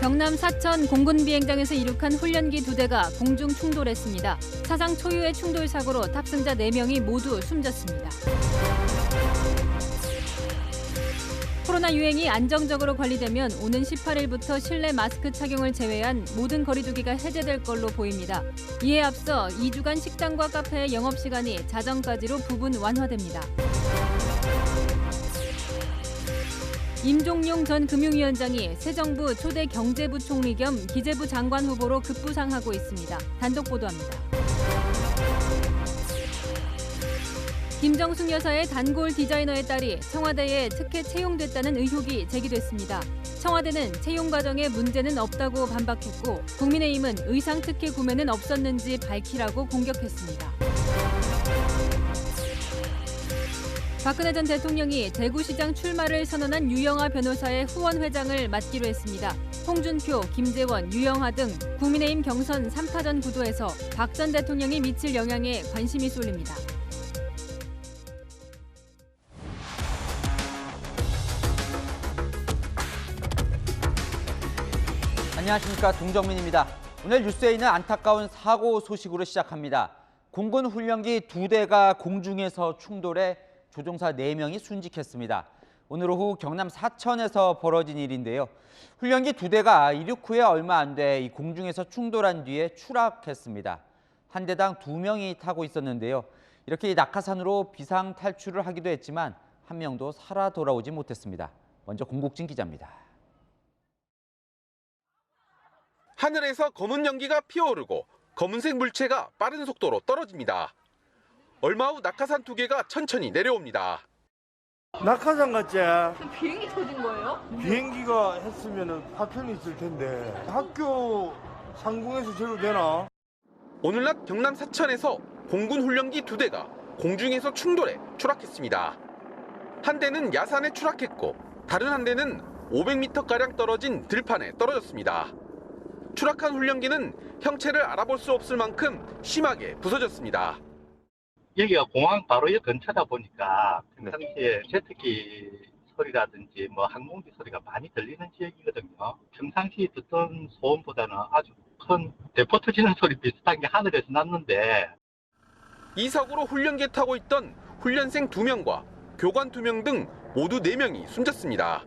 경남 사천 공군 비행장에서 이륙한 훈련기 2대가 공중 충돌했습니다. 사상 초유의 충돌 사고로 탑승자 4명이 모두 숨졌습니다. 코로나 유행이 안정적으로 관리되면 오는 18일부터 실내 마스크 착용을 제외한 모든 거리두기가 해제될 걸로 보입니다. 이에 앞서 2주간 식당과 카페의 영업시간이 자정까지로 부분 완화됩니다. 임종용 전 금융위원장이 새 정부 초대 경제부총리 겸 기재부 장관 후보로 급부상하고 있습니다. 단독 보도합니다. 김정숙 여사의 단골 디자이너의 딸이 청와대에 특혜 채용됐다는 의혹이 제기됐습니다. 청와대는 채용 과정에 문제는 없다고 반박했고 국민의힘은 의상 특혜 구매는 없었는지 밝히라고 공격했습니다. 박근혜 전 대통령이 대구시장 출마를 선언한 유영하 변호사의 후원회장을 맡기로 했습니다. 홍준표, 김재원, 유영하 등 국민의힘 경선 3파전 구도에서 박 전 대통령이 미칠 영향에 관심이 쏠립니다. 안녕하십니까, 동정민입니다. 오늘 뉴스에 있는 안타까운 사고 소식으로 시작합니다. 공군 훈련기 2대가 공중에서 충돌해 조종사 4명이 순직했습니다. 오늘 오후 경남 사천에서 벌어진 일인데요. 훈련기 2대가 이륙 후에 얼마 안 돼 이 공중에서 충돌한 뒤에 추락했습니다. 한 대당 2명이 타고 있었는데요. 이렇게 낙하산으로 비상 탈출을 하기도 했지만 한 명도 살아 돌아오지 못했습니다. 먼저 공국진 기자입니다. 하늘에서 검은 연기가 피어오르고 검은색 물체가 빠른 속도로 떨어집니다. 얼마 후 낙하산 2개가 천천히 내려옵니다. 낙하산 같지? 비행기 터진 거예요? 비행기가 했으면 파편이 있을 텐데 학교 상공에서 제로 되나? 오늘 낮 경남 사천에서 공군 훈련기 2대가 공중에서 충돌해 추락했습니다. 한 대는 야산에 추락했고 다른 한 대는 500m가량 떨어진 들판에 떨어졌습니다. 추락한 훈련기는 형체를 알아볼 수 없을 만큼 심하게 부서졌습니다. 여기가 공항 바로 옆 근처다 보니까 평상시에 제트기 소리라든지 항공기 소리가 많이 들리는 지역이거든요. 평상시 듣던 소음보다는 아주 큰 대포 터지는 소리 비슷한 게 하늘에서 났는데, 이 사고로 훈련기에 타고 있던 훈련생 2명과 교관 2명 등 모두 4명이 숨졌습니다.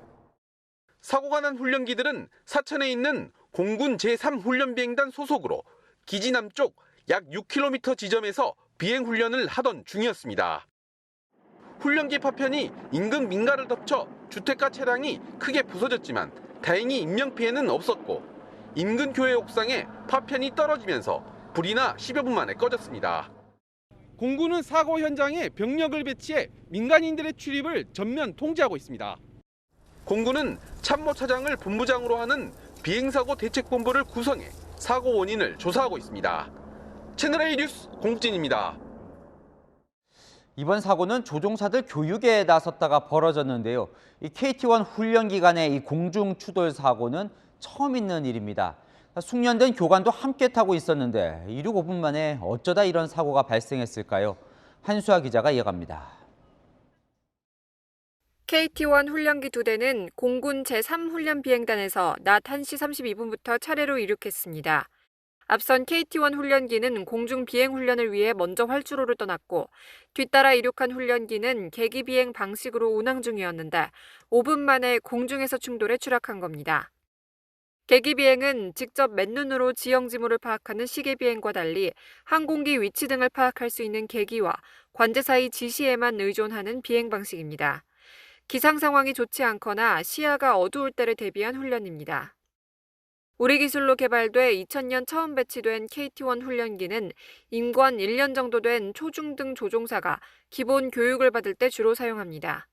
사고가 난 훈련기들은 사천에 있는 공군 제3훈련비행단 소속으로 기지 남쪽 약 6km 지점에서 비행훈련을 하던 중이었습니다. 훈련기 파편이 인근 민가를 덮쳐 주택가 차량이 크게 부서졌지만 다행히 인명피해는 없었고 인근 교회 옥상에 파편이 떨어지면서 불이 나 10여 분 만에 꺼졌습니다. 공군은 사고 현장에 병력을 배치해 민간인들의 출입을 전면 통제하고 있습니다. 공군은 참모차장을 본부장으로 하는 비행사고 대책본부를 구성해 사고 원인을 조사하고 있습니다. 채널A 뉴스 공국진입니다. 이번 사고는 조종사들 교육에 나섰다가 벌어졌는데요. 이 KT-1 훈련 기간의 이 공중 추돌 사고는 처음 있는 일입니다. 숙련된 교관도 함께 타고 있었는데 이륙 5분 만에 어쩌다 이런 사고가 발생했을까요? 한수아 기자가 이어갑니다. KT-1 훈련기 2대는 공군 제3훈련비행단에서 낮 1시 32분부터 차례로 이륙했습니다. 앞선 KT-1 훈련기는 공중 비행 훈련을 위해 먼저 활주로를 떠났고 뒤따라 이륙한 훈련기는 계기 비행 방식으로 운항 중이었는데 5분 만에 공중에서 충돌해 추락한 겁니다. 계기 비행은 직접 맨눈으로 지형 지물을 파악하는 시계 비행과 달리 항공기 위치 등을 파악할 수 있는 계기와 관제 사이 지시에만 의존하는 비행 방식입니다. 기상 상황이 좋지 않거나 시야가 어두울 때를 대비한 훈련입니다. 우리 기술로 개발돼 2000년 처음 배치된 KT-1 훈련기는 임관 1년 정도 된 초중등 조종사가 기본 교육을 받을 때 주로 사용합니다.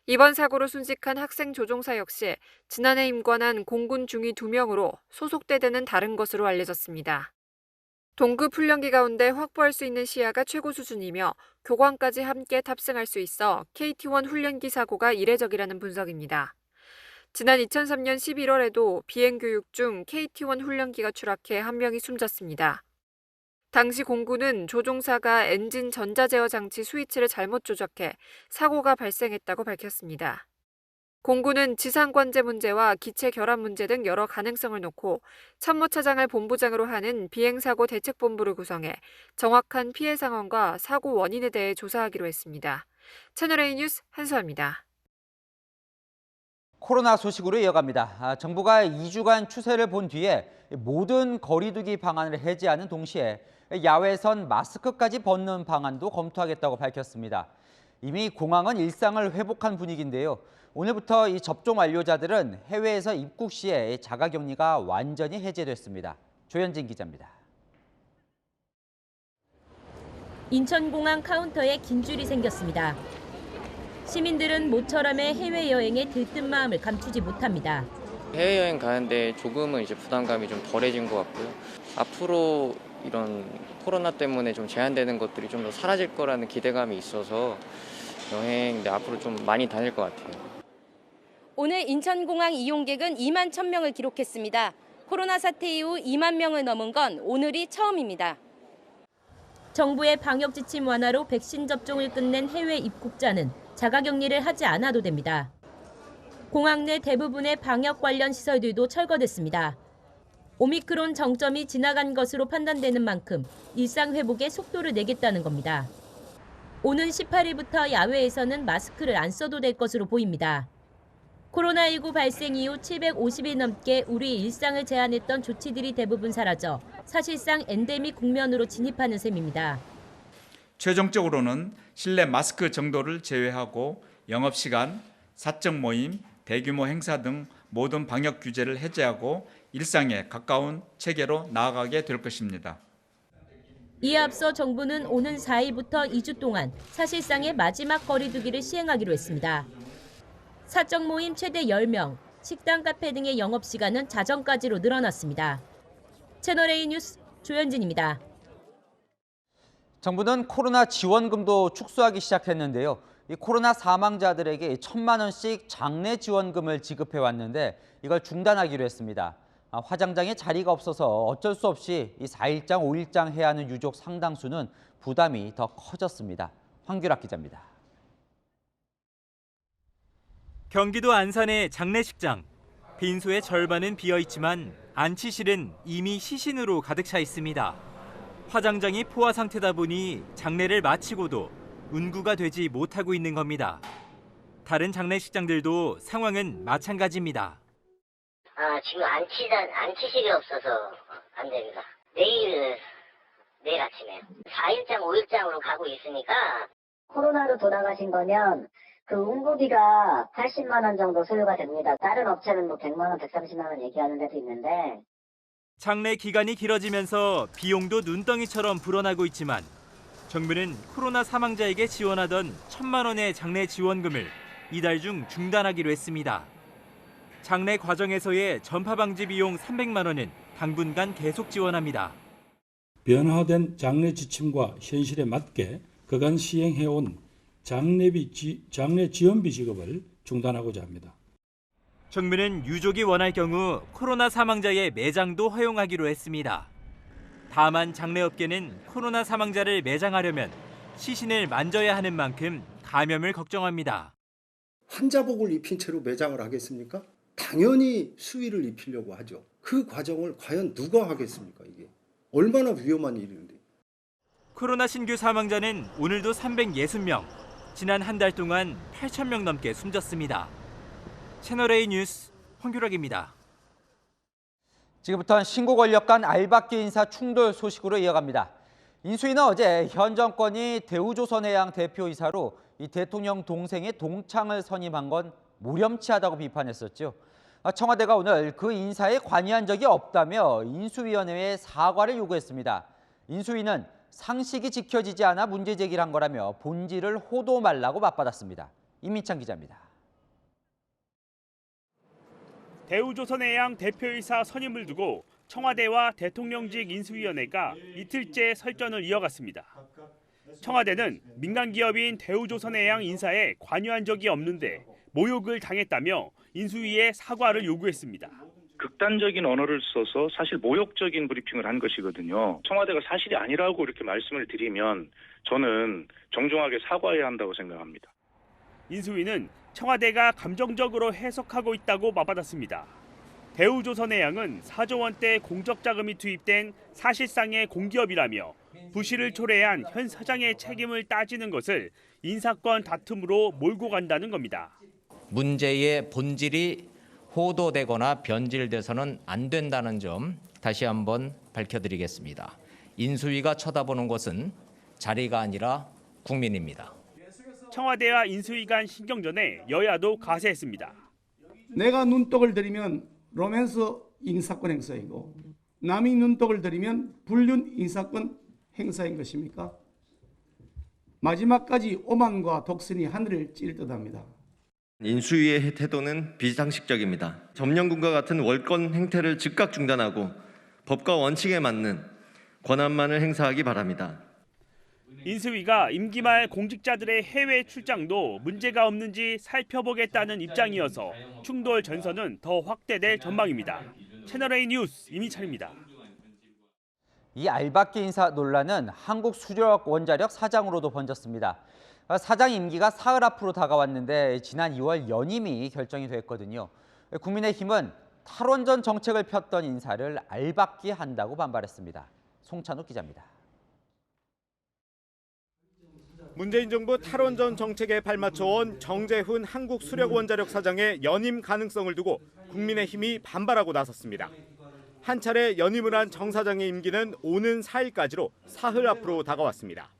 이번 사고로 순직한 학생 조종사 역시 지난해 임관한 공군 중위 2명으로 소속대대는 다른 것으로 알려졌습니다. 동급 훈련기 가운데 확보할 수 있는 시야가 최고 수준이며 교관까지 함께 탑승할 수 있어 KT-1 훈련기 사고가 이례적이라는 분석입니다. 지난 2003년 11월에도 비행교육 중 KT-1 훈련기가 추락해 한 명이 숨졌습니다. 당시 공군은 조종사가 엔진 전자제어 장치 스위치를 잘못 조작해 사고가 발생했다고 밝혔습니다. 공군은 지상관제 문제와 기체 결함 문제 등 여러 가능성을 놓고 참모차장을 본부장으로 하는 비행사고 대책본부를 구성해 정확한 피해 상황과 사고 원인에 대해 조사하기로 했습니다. 채널A 뉴스 한수아입니다. 코로나 소식으로 이어갑니다. 정부가 2주간 추세를 본 뒤에 모든 거리두기 방안을 해제하는 동시에 야외에선 마스크까지 벗는 방안도 검토하겠다고 밝혔습니다. 이미 공항은 일상을 회복한 분위기인데요. 오늘부터 이 접종 완료자들은 해외에서 입국 시에 자가격리가 완전히 해제됐습니다. 조현진 기자입니다. 인천공항 카운터에 긴 줄이 생겼습니다. 시민들은 모처럼의 해외여행에 들뜬 마음을 감추지 못합니다. 해외여행 가는데 조금은 이제 부담감이 좀 덜해진 것 같고요. 앞으로 이런 코로나 때문에 좀 제한되는 것들이 좀 더 사라질 거라는 기대감이 있어서 여행 앞으로 좀 많이 다닐 것 같아요. 오늘 인천공항 이용객은 2만 1,000명을 기록했습니다. 코로나 사태 이후 2만 명을 넘은 건 오늘이 처음입니다. 정부의 방역 지침 완화로 백신 접종을 끝낸 해외 입국자는 자가격리를 하지 않아도 됩니다. 공항 내 대부분의 방역 관련 시설들도 철거됐습니다. 오미크론 정점이 지나간 것으로 판단되는 만큼 일상 회복에 속도를 내겠다는 겁니다. 오는 18일부터 야외에서는 마스크를 안 써도 될 것으로 보입니다. 코로나19 발생 이후 750일 넘게 우리 일상을 제한했던 조치들이 대부분 사라져 사실상 엔데믹 국면으로 진입하는 셈입니다. 최종적으로는 실내 마스크 정도를 제외하고 영업시간, 사적 모임, 대규모 행사 등 모든 방역 규제를 해제하고 일상에 가까운 체계로 나아가게 될 것입니다. 이에 앞서 정부는 오는 4일부터 2주 동안 사실상의 마지막 거리두기를 시행하기로 했습니다. 사적 모임 최대 10명, 식당, 카페 등의 영업시간은 자정까지로 늘어났습니다. 채널A 뉴스 조현진입니다. 정부는 코로나 지원금도 축소하기 시작했는데요. 이 코로나 사망자들에게 1,000만 원씩 장례 지원금을 지급해 왔는데 이걸 중단하기로 했습니다. 화장장에 자리가 없어서 어쩔 수 없이 이 4일장, 5일장 해야 하는 유족 상당수는 부담이 더 커졌습니다. 황규락 기자입니다. 경기도 안산의 장례식장. 빈소의 절반은 비어있지만 안치실은 이미 시신으로 가득 차 있습니다. 화장장이 포화 상태다 보니 장례를 마치고도 운구가 되지 못하고 있는 겁니다. 다른 장례식장들도 상황은 마찬가지입니다. 지금 안치실이 없어서 안 됩니다. 내일 아침에 4일장, 5일장으로 가고 있으니까. 코로나로 돌아가신 거면 그 운구비가 80만 원 정도 소요가 됩니다. 다른 업체는 뭐 100만 원, 130만 원 얘기하는 데도 있는데. 장례 기간이 길어지면서 비용도 눈덩이처럼 불어나고 있지만 정부는 코로나 사망자에게 지원하던 1,000만 원의 장례 지원금을 이달 중 중단하기로 했습니다. 장례 과정에서의 전파 방지 비용 300만 원은 당분간 계속 지원합니다. 변화된 장례 지침과 현실에 맞게 그간 시행해온 장례 지원비 지급을 중단하고자 합니다. 정부는 유족이 원할 경우 코로나 사망자의 매장도 허용하기로 했습니다. 다만 장례업계는 코로나 사망자를 매장하려면 시신을 만져야 하는 만큼 감염을 걱정합니다. 환자복을 입힌 채로 매장을 하겠습니까? 당연히 수의를 입히려고 하죠. 그 과정을 과연 누가 하겠습니까? 이게 얼마나 위험한 일인데. 코로나 신규 사망자는 오늘도 360명, 지난 한 달 동안 8,000명 넘게 숨졌습니다. 채널A 뉴스 황규락입니다. 지금부터는 신고 권력 간 알박기 인사 충돌 소식으로 이어갑니다. 인수위는 어제 현 정권이 대우조선해양 대표이사로 이 대통령 동생의 동창을 선임한 건 무렴치하다고 비판했었죠. 청와대가 오늘 그 인사에 관여한 적이 없다며 인수위원회에 사과를 요구했습니다. 인수위는 상식이 지켜지지 않아 문제 제기를 한 거라며 본질을 호도 말라고 맞받았습니다. 임민찬 기자입니다. 대우조선해양 대표이사 선임을 두고 청와대와 대통령직 인수위원회가 이틀째 설전을 이어갔습니다. 청와대는 민간기업인 대우조선해양 인사에 관여한 적이 없는데 모욕을 당했다며 인수위에 사과를 요구했습니다. 극단적인 언어를 써서 사실 모욕적인 브리핑을 한 것이거든요. 청와대가 사실이 아니라고 이렇게 말씀을 드리면 저는 정중하게 사과해야 한다고 생각합니다. 인수위는 청와대가 감정적으로 해석하고 있다고 맞받았습니다. 대우조선해양은 4조 원대 공적 자금이 투입된 사실상의 공기업이라며 부실을 초래한 현 사장의 책임을 따지는 것을 인사권 다툼으로 몰고 간다는 겁니다. 문제의 본질이 호도되거나 변질돼서는 안 된다는 점 다시 한번 밝혀드리겠습니다. 인수위가 쳐다보는 것은 자리가 아니라 국민입니다. 청와대와 인수위 간 신경전에 여야도 가세했습니다. 내가 눈독을 들이면 로맨스 인사권 행사이고 남이 눈독을 들이면 불륜 인사권 행사인 것입니까? 마지막까지 오만과 독선이 하늘을 찌를 듯합니다. 인수위의 태도는 비상식적입니다. 점령군과 같은 월권 행태를 즉각 중단하고 법과 원칙에 맞는 권한만을 행사하기 바랍니다. 인수위가 임기 말 공직자들의 해외 출장도 문제가 없는지 살펴보겠다는 입장이어서 충돌 전선은 더 확대될 전망입니다. 채널A 뉴스 이민철입니다. 이 알박기 인사 논란은 한국수력원자력 사장으로도 번졌습니다. 사장 임기가 사흘 앞으로 다가왔는데 지난 2월 연임이 결정이 됐거든요. 국민의힘은 탈원전 정책을 폈던 인사를 알박기 한다고 반발했습니다. 송찬욱 기자입니다. 문재인 정부 탈원전 정책에 발맞춰온 정재훈 한국수력원자력 사장의 연임 가능성을 두고 국민의힘이 반발하고 나섰습니다. 한 차례 연임을 한 정 사장의 임기는 오는 4일까지로 사흘 앞으로 다가왔습니다.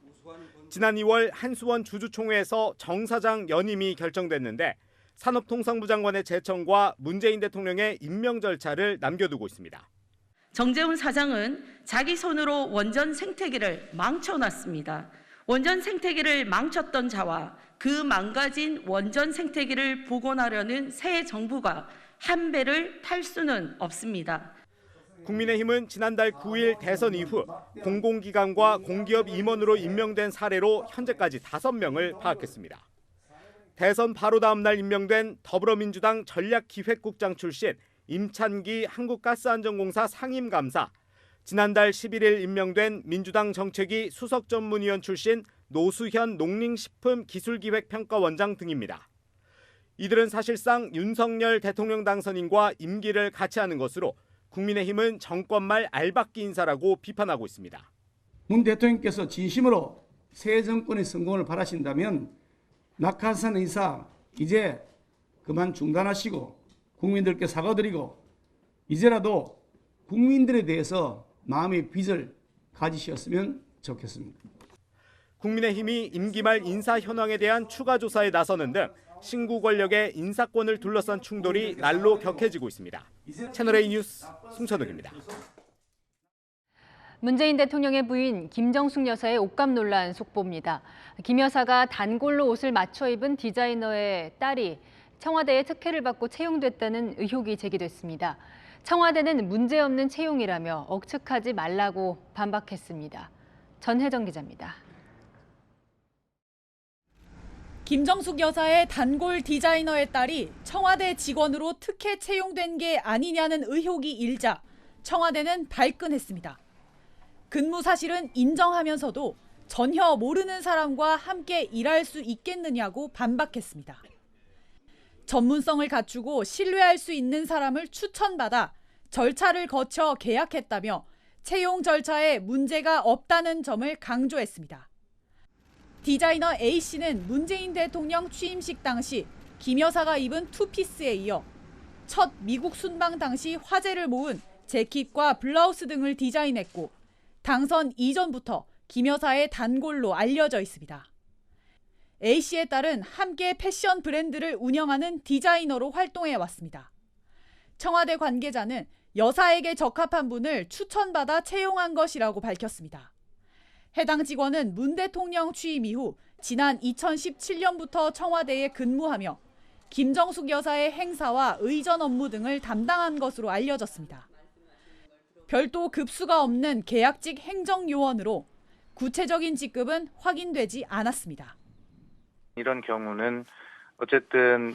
지난 2월 한수원 주주총회에서 정 사장 연임이 결정됐는데 산업통상부 장관의 제청과 문재인 대통령의 임명 절차를 남겨두고 있습니다. 정재훈 사장은 자기 손으로 원전 생태계를 망쳐놨습니다. 원전 생태계를 망쳤던 자와 그 망가진 원전 생태계를 복원하려는 새 정부가 한 배를 탈 수는 없습니다. 국민의힘은 지난달 9일 대선 이후 공공기관과 공기업 임원으로 임명된 사례로 현재까지 5명을 파악했습니다. 대선 바로 다음 날 임명된 더불어민주당 전략기획국장 출신 임찬기 한국가스안전공사 상임감사, 지난달 11일 임명된 민주당 정책위 수석전문위원 출신 노수현 농림식품기술기획평가원장 등입니다. 이들은 사실상 윤석열 대통령 당선인과 임기를 같이 하는 것으로 국민의힘은 정권 말 알박기 인사라고 비판하고 있습니다. 문 대통령께서 진심으로 새 정권의 성공을 바라신다면 낙하산 인사 이제 그만 중단하시고 국민들께 사과드리고 이제라도 국민들에 대해서 마음의 빚을 가지셨으면 좋겠습니다. 국민의힘이 임기 말 인사 현황에 대한 추가 조사에 나서는 등 신구 권력의 인사권을 둘러싼 충돌이 날로 격해지고 있습니다. 채널A 뉴스 송찬욱입니다. 문재인 대통령의 부인 김정숙 여사의 옷감 논란 속보입니다. 김 여사가 단골로 옷을 맞춰 입은 디자이너의 딸이 청와대에 특혜를 받고 채용됐다는 의혹이 제기됐습니다. 청와대는 문제없는 채용이라며 억측하지 말라고 반박했습니다. 전혜정 기자입니다. 김정숙 여사의 단골 디자이너의 딸이 청와대 직원으로 특혜 채용된 게 아니냐는 의혹이 일자 청와대는 발끈했습니다. 근무 사실은 인정하면서도 전혀 모르는 사람과 함께 일할 수 있겠느냐고 반박했습니다. 전문성을 갖추고 신뢰할 수 있는 사람을 추천받아 절차를 거쳐 계약했다며 채용 절차에 문제가 없다는 점을 강조했습니다. 디자이너 A씨는 문재인 대통령 취임식 당시 김 여사가 입은 투피스에 이어 첫 미국 순방 당시 화제를 모은 재킷과 블라우스 등을 디자인했고 당선 이전부터 김 여사의 단골로 알려져 있습니다. A씨의 딸은 함께 패션 브랜드를 운영하는 디자이너로 활동해 왔습니다. 청와대 관계자는 여사에게 적합한 분을 추천받아 채용한 것이라고 밝혔습니다. 해당 직원은 문 대통령 취임 이후 지난 2017년부터 청와대에 근무하며 김정숙 여사의 행사와 의전 업무 등을 담당한 것으로 알려졌습니다. 별도 급수가 없는 계약직 행정요원으로 구체적인 직급은 확인되지 않았습니다. 이런 경우는 어쨌든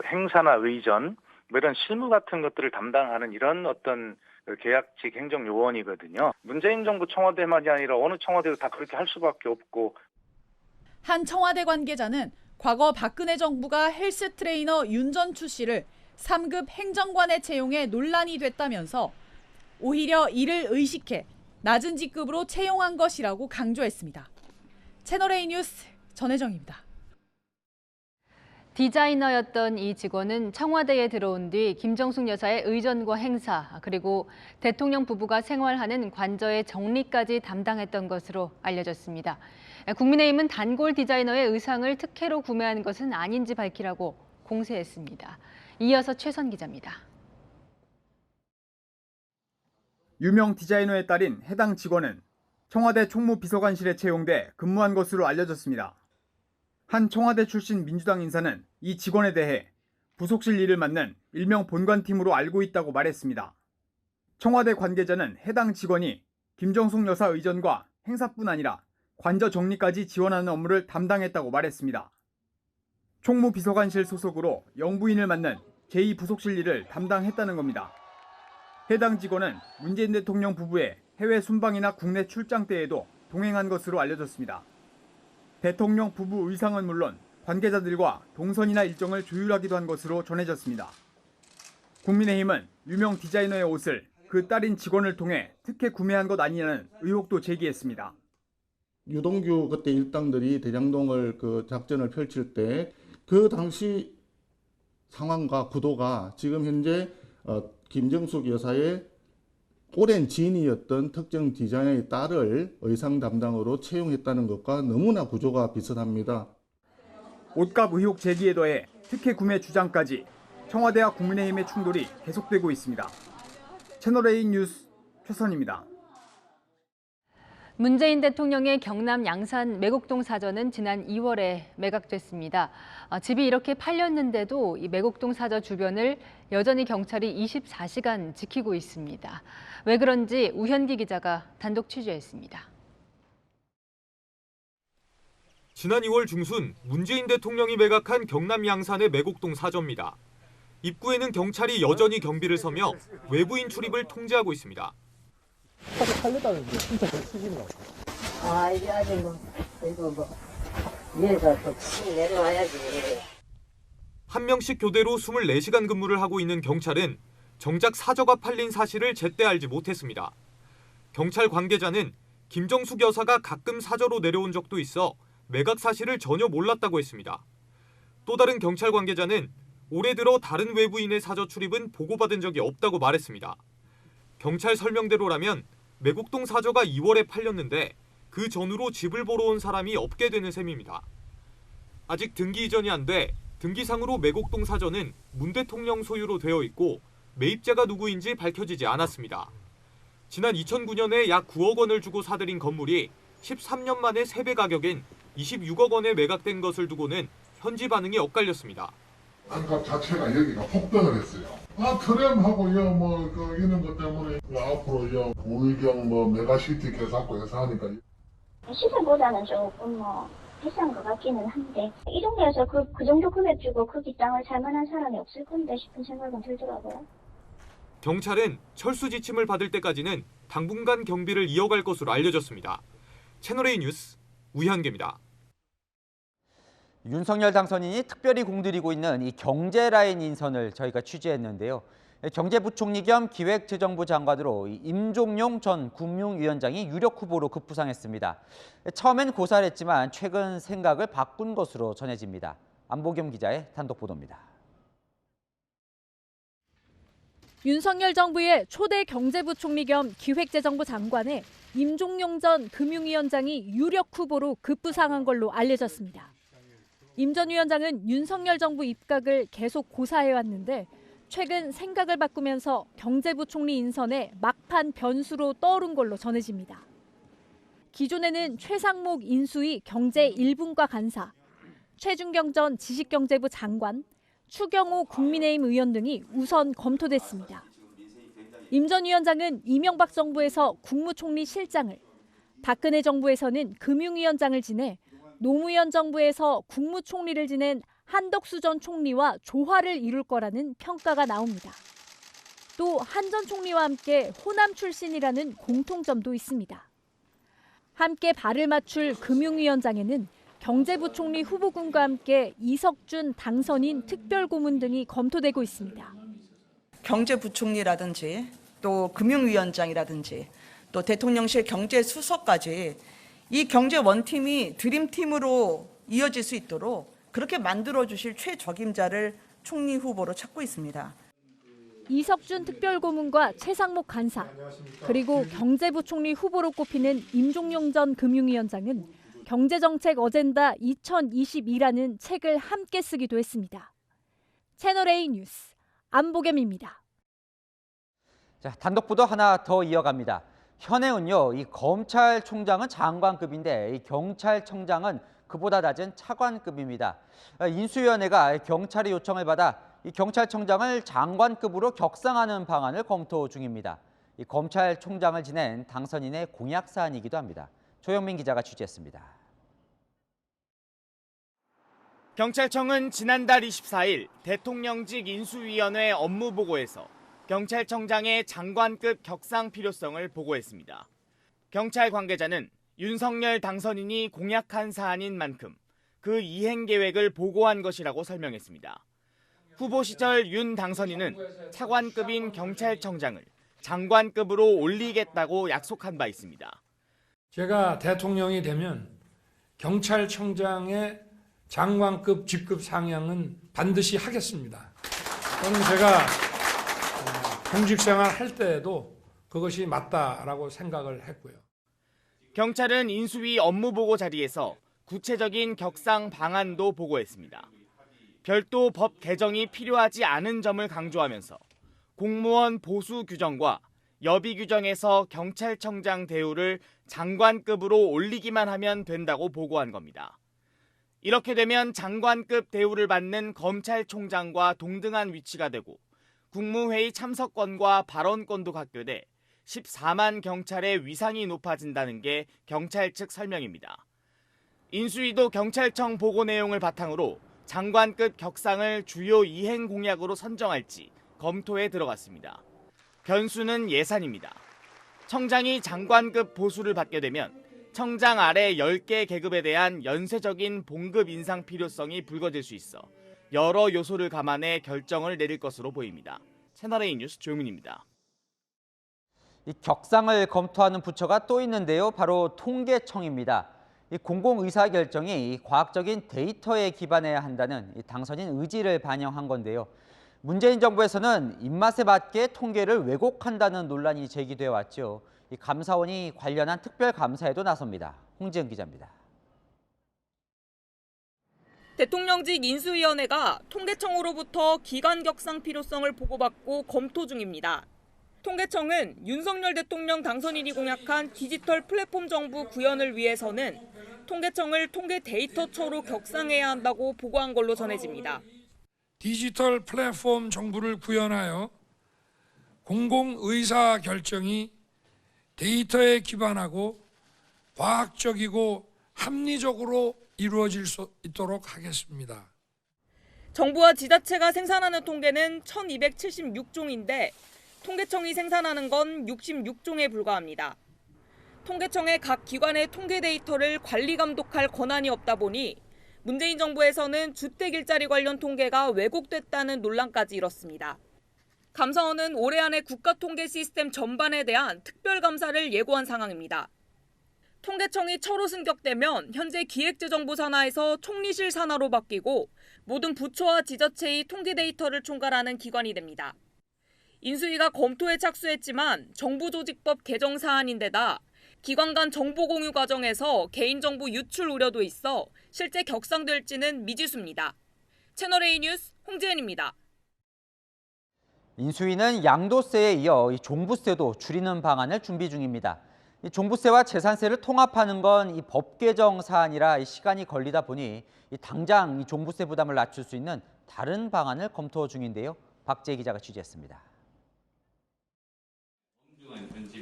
행사나 의전 이런 실무 같은 것들을 담당하는 이런 어떤 계약직 행정요원이거든요. 문재인 정부 청와대만이 아니라 어느 청와대도 다 그렇게 할 수밖에 없고. 한 청와대 관계자는 과거 박근혜 정부가 헬스 트레이너 윤전추 씨를 3급 행정관에 채용해 논란이 됐다면서 오히려 이를 의식해 낮은 직급으로 채용한 것이라고 강조했습니다. 채널A 뉴스 전혜정입니다. 디자이너였던 이 직원은 청와대에 들어온 뒤 김정숙 여사의 의전과 행사, 그리고 대통령 부부가 생활하는 관저의 정리까지 담당했던 것으로 알려졌습니다. 국민의힘은 단골 디자이너의 의상을 특혜로 구매한 것은 아닌지 밝히라고 공세했습니다. 이어서 최선 기자입니다. 유명 디자이너의 딸인 해당 직원은 청와대 총무비서관실에 채용돼 근무한 것으로 알려졌습니다. 한 청와대 출신 민주당 인사는 이 직원에 대해 부속실 일을 맡는 일명 본관팀으로 알고 있다고 말했습니다. 청와대 관계자는 해당 직원이 김정숙 여사 의전과 행사뿐 아니라 관저 정리까지 지원하는 업무를 담당했다고 말했습니다. 총무비서관실 소속으로 영부인을 맡는 제2부속실 일을 담당했다는 겁니다. 해당 직원은 문재인 대통령 부부의 해외 순방이나 국내 출장 때에도 동행한 것으로 알려졌습니다. 대통령 부부 의상은 물론 관계자들과 동선이나 일정을 조율하기도 한 것으로 전해졌습니다. 국민의힘은 유명 디자이너의 옷을 그 딸인 직원을 통해 특혜 구매한 것 아니냐는 의혹도 제기했습니다. 유동규 그때 일당들이 대장동을 그 작전을 펼칠 때 그 당시 상황과 구도가 지금 현재 김정숙 여사의 오랜 지인이었던 특정 디자이너의 딸을 의상 담당으로 채용했다는 것과 너무나 구조가 비슷합니다. 옷값 의혹 제기에 더해 특혜 구매 주장까지 청와대와 국민의힘의 충돌이 계속되고 있습니다. 채널A 뉴스 최선입니다. 문재인 대통령의 경남 양산 매곡동 사저는 지난 2월에 매각됐습니다. 집이 이렇게 팔렸는데도 이 매곡동 사저 주변을 여전히 경찰이 24시간 지키고 있습니다. 왜 그런지 우현기 기자가 단독 취재했습니다. 지난 2월 중순 문재인 대통령이 매각한 경남 양산의 매곡동 사저입니다. 입구에는 경찰이 여전히 경비를 서며 외부인 출입을 통제하고 있습니다. 팔렸다는데 진짜 수준이라고. 아, 이게 아직 이거 위에서 또 내려와야지. 한 명씩 교대로 24시간 근무를 하고 있는 경찰은 정작 사저가 팔린 사실을 제때 알지 못했습니다. 경찰 관계자는 김정숙 여사가 가끔 사저로 내려온 적도 있어 매각 사실을 전혀 몰랐다고 했습니다. 또 다른 경찰 관계자는 올해 들어 다른 외부인의 사저 출입은 보고받은 적이 없다고 말했습니다. 경찰 설명대로라면 매곡동 사저가 2월에 팔렸는데 그 전후로 집을 보러 온 사람이 없게 되는 셈입니다. 아직 등기 이전이 안 돼 등기상으로 매곡동 사저는 문 대통령 소유로 되어 있고 매입자가 누구인지 밝혀지지 않았습니다. 지난 2009년에 약 9억 원을 주고 사들인 건물이 13년 만에 3배 가격인 26억 원에 매각된 것을 두고는 현지 반응이 엇갈렸습니다. 땅값 자체가 여기가 폭등을 했어요. 트램하고요, 이런 것 때문에 앞으로 우의경 메가시티 개사고 해서 하니까 시세보다는 조금 비싼 것 같기는 한데 이 동네에서 그 정도 금액 주고 거기 땅을 살 만한 사람이 없을 건데 싶은 생각은 들더라고요. 경찰은 철수 지침을 받을 때까지는 당분간 경비를 이어갈 것으로 알려졌습니다. 채널A 뉴스 우현기입니다. 윤석열 당선인이 특별히 공들이고 있는 이 경제라인 인선을 저희가 취재했는데요. 경제부총리 겸 기획재정부 장관으로 임종용 전 금융위원장이 유력 후보로 급부상했습니다. 처음엔 고사를 했지만 최근 생각을 바꾼 것으로 전해집니다. 안보겸 기자의 단독 보도입니다. 윤석열 정부의 초대 경제부총리 겸 기획재정부 장관에 임종용 전 금융위원장이 유력 후보로 급부상한 걸로 알려졌습니다. 임 전 위원장은 윤석열 정부 입각을 계속 고사해왔는데 최근 생각을 바꾸면서 경제부총리 인선에 막판 변수로 떠오른 걸로 전해집니다. 기존에는 최상목 인수위 경제 1분과 간사, 최준경 전 지식경제부 장관, 추경호 국민의힘 의원 등이 우선 검토됐습니다. 임 전 위원장은 이명박 정부에서 국무총리 실장을, 박근혜 정부에서는 금융위원장을 지내 노무현 정부에서 국무총리를 지낸 한덕수 전 총리와 조화를 이룰 거라는 평가가 나옵니다. 또 한 전 총리와 함께 호남 출신이라는 공통점도 있습니다. 함께 발을 맞출 금융위원장에는 경제부총리 후보군과 함께 이석준 당선인 특별고문 등이 검토되고 있습니다. 경제부총리라든지 또 금융위원장이라든지 또 대통령실 경제수석까지 이 경제원팀이 드림팀으로 이어질 수 있도록 그렇게 만들어주실 최적임자를 총리 후보로 찾고 있습니다. 이석준 특별고문과 최상목 간사, 그리고 경제부총리 후보로 꼽히는 임종용 전 금융위원장은 경제정책 어젠다 2022라는 책을 함께 쓰기도 했습니다. 채널A 뉴스 안보겸입니다. 자, 단독 보도 하나 더 이어갑니다. 현행은요, 이 검찰총장은 장관급인데 이 경찰청장은 그보다 낮은 차관급입니다. 인수위원회가 경찰의 요청을 받아 이 경찰청장을 장관급으로 격상하는 방안을 검토 중입니다. 이 검찰총장을 지낸 당선인의 공약 사안이기도 합니다. 조영민 기자가 취재했습니다. 경찰청은 지난달 24일 대통령직 인수위원회 업무보고에서 경찰청장의 장관급 격상 필요성을 보고했습니다. 경찰 관계자는 윤석열 당선인이 공약한 사안인 만큼 그 이행 계획을 보고한 것이라고 설명했습니다. 후보 시절 윤 당선인은 차관급인 경찰청장을 장관급으로 올리겠다고 약속한 바 있습니다. 제가 대통령이 되면 경찰청장의 장관급 직급 상향은 반드시 하겠습니다. 저는 제가 공직생활 할 때에도 그것이 맞다라고 생각을 했고요. 경찰은 인수위 업무보고 자리에서 구체적인 격상 방안도 보고했습니다. 별도 법 개정이 필요하지 않은 점을 강조하면서 공무원 보수 규정과 여비 규정에서 경찰청장 대우를 장관급으로 올리기만 하면 된다고 보고한 겁니다. 이렇게 되면 장관급 대우를 받는 검찰총장과 동등한 위치가 되고 국무회의 참석권과 발언권도 갖게 14만 경찰의 위상이 높아진다는 게 경찰 측 설명입니다. 인수위도 경찰청 보고 내용을 바탕으로 장관급 격상을 주요 이행 공약으로 선정할지 검토에 들어갔습니다. 변수는 예산입니다. 청장이 장관급 보수를 받게 되면 청장 아래 10개 계급에 대한 연쇄적인 봉급 인상 필요성이 불거질 수 있어 여러 요소를 감안해 결정을 내릴 것으로 보입니다. 채널A 뉴스 조용민입니다. 이 격상을 검토하는 부처가 또 있는데요. 바로 통계청입니다. 이 공공의사결정이 과학적인 데이터에 기반해야 한다는 이 당선인 의지를 반영한 건데요. 문재인 정부에서는 입맛에 맞게 통계를 왜곡한다는 논란이 제기되어 왔죠. 이 감사원이 관련한 특별감사에도 나섭니다. 홍지은 기자입니다. 대통령직 인수위원회가 통계청으로부터 기관 격상 필요성을 보고받고 검토 중입니다. 통계청은 윤석열 대통령 당선인이 공약한 디지털 플랫폼 정부 구현을 위해서는 통계청을 통계 데이터처로 격상해야 한다고 보고한 걸로 전해집니다. 디지털 플랫폼 정부를 구현하여 공공의사결정이 데이터에 기반하고 과학적이고 합리적으로 이루어질 수 있도록 하겠습니다. 정부와 지자체가 생산하는 통계는 1276종인데 통계청이 생산하는 건 66종에 불과합니다. 통계청의 각 기관의 통계 데이터를 관리 감독할 권한이 없다 보니 문재인 정부에서는 주택 일자리 관련 통계가 왜곡됐다는 논란까지 일었습니다. 감사원은 올해 안에 국가통계 시스템 전반에 대한 특별감사를 예고한 상황입니다. 통계청이 처로 승격되면 현재 기획재정부 산하에서 총리실 산하로 바뀌고 모든 부처와 지자체의 통계 데이터를 총괄하는 기관이 됩니다. 인수위가 검토에 착수했지만 정부조직법 개정 사안인데다 기관 간 정보 공유 과정에서 개인정보 유출 우려도 있어 실제 격상될지는 미지수입니다. 채널A 뉴스 홍지은입니다. 인수위는 양도세에 이어 종부세도 줄이는 방안을 준비 중입니다. 종부세와 재산세를 통합하는 건 이 법 개정 사안이라 시간이 걸리다 보니 당장 종부세 부담을 낮출 수 있는 다른 방안을 검토 중인데요. 박재희 기자가 취재했습니다.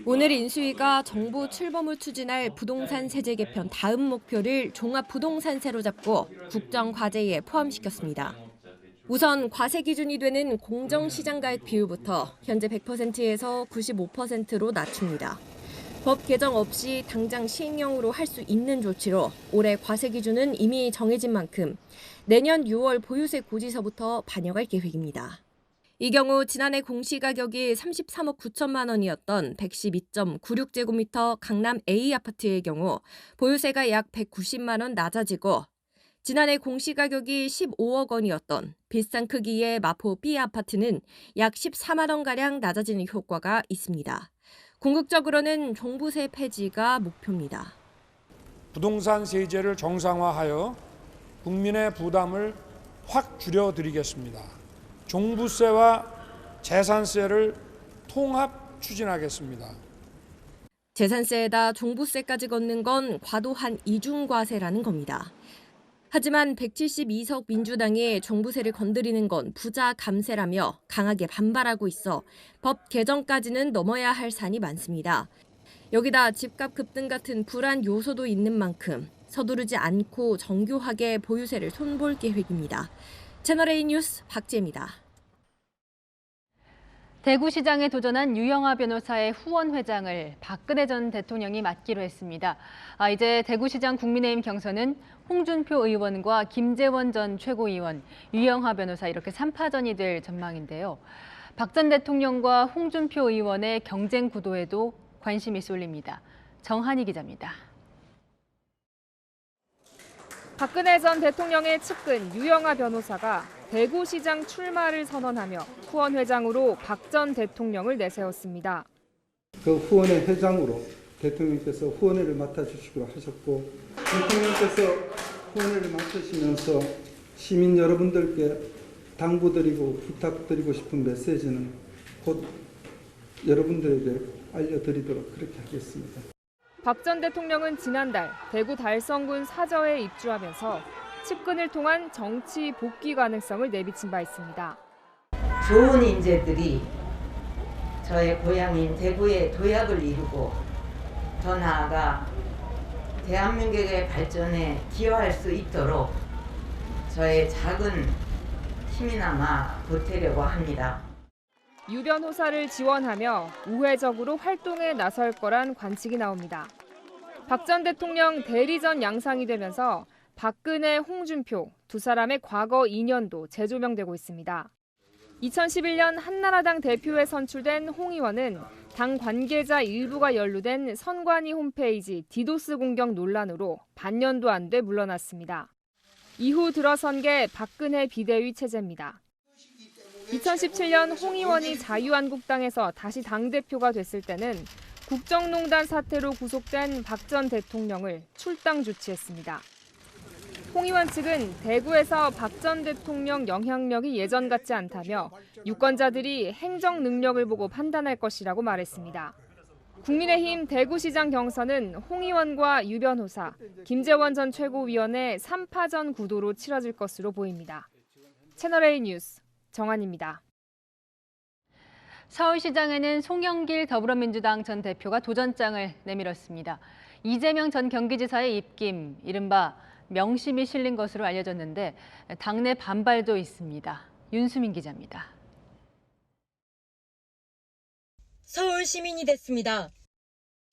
오늘 인수위가 정부 출범을 추진할 부동산 세제 개편 다음 목표를 종합부동산세로 잡고 국정과제에 포함시켰습니다. 우선 과세 기준이 되는 공정시장가액 비율부터 현재 100%에서 95%로 낮춥니다. 법 개정 없이 당장 시행령으로 할 수 있는 조치로 올해 과세 기준은 이미 정해진 만큼 내년 6월 보유세 고지서부터 반영할 계획입니다. 이 경우 지난해 공시가격이 33억 9천만 원이었던 112.96제곱미터 강남 A아파트의 경우 보유세가 약 190만 원 낮아지고 지난해 공시가격이 15억 원이었던 비슷한 크기의 마포 B아파트는 약 14만 원가량 낮아지는 효과가 있습니다. 궁극적으로는 종부세 폐지가 목표입니다. 부동산 세제를 정상화하여 국민의 부담을 확 줄여드리겠습니다. 종부세와 재산세를 통합 추진하겠습니다. 재산세에다 종부세까지 걷는 건 과도한 이중과세라는 겁니다. 하지만 172석 민주당이 종부세를 건드리는 건 부자 감세라며 강하게 반발하고 있어 법 개정까지는 넘어야 할 산이 많습니다. 여기다 집값 급등 같은 불안 요소도 있는 만큼 서두르지 않고 정교하게 보유세를 손볼 계획입니다. 채널A 뉴스 박지혜입니다. 대구시장에 도전한 유영하 변호사의 후원회장을 박근혜 전 대통령이 맡기로 했습니다. 이제 대구시장 국민의힘 경선은 홍준표 의원과 김재원 전 최고위원, 유영하 변호사 이렇게 3파전이 될 전망인데요. 박 전 대통령과 홍준표 의원의 경쟁 구도에도 관심이 쏠립니다. 정한희 기자입니다. 박근혜 전 대통령의 측근 유영하 변호사가 대구시장 출마를 선언하며 후원회장으로 박 전 대통령을 내세웠습니다. 그 후원회 회장으로 대통령께서 후원회를 맡아주시기로 하셨고 대통령께서 후원회를 맡으시면서 시민 여러분들께 당부드리고 부탁드리고 싶은 메시지는 곧 여러분들에게 알려드리도록 그렇게 하겠습니다. 박 전 대통령은 지난달 대구 달성군 사저에 입주하면서 측근을 통한 정치 복귀 가능성을 내비친 바 있습니다. 좋은 인재들이 저의 고향인 대구의 도약을 이루고 더 나아가 대한민국의 발전에 기여할 수 있도록 저의 작은 힘이나마 보태려고 합니다. 유 변호사를 지원하며 우회적으로 활동에 나설 거란 관측이 나옵니다. 박 전 대통령 대리전 양상이 되면서 박근혜, 홍준표 두 사람의 과거 인연도 재조명되고 있습니다. 2011년 한나라당 대표에 선출된 홍 의원은 당 관계자 일부가 연루된 선관위 홈페이지 디도스 공격 논란으로 반년도 안 돼 물러났습니다. 이후 들어선 게 박근혜 비대위 체제입니다. 2017년 홍 의원이 자유한국당에서 다시 당대표가 됐을 때는 국정농단 사태로 구속된 박 전 대통령을 출당 조치했습니다. 홍 의원 측은 대구에서 박 전 대통령 영향력이 예전 같지 않다며 유권자들이 행정 능력을 보고 판단할 것이라고 말했습니다. 국민의힘 대구시장 경선은 홍 의원과 유 변호사, 김재원 전 최고위원의 3파전 구도로 치러질 것으로 보입니다. 채널A 뉴스 정한입니다. 서울시장에는 송영길 더불어민주당 전 대표가 도전장을 내밀었습니다. 이재명 전 경기지사의 입김, 이른바 명심이 실린 것으로 알려졌는데 당내 반발도 있습니다. 윤수민 기자입니다. 서울 시민이 됐습니다.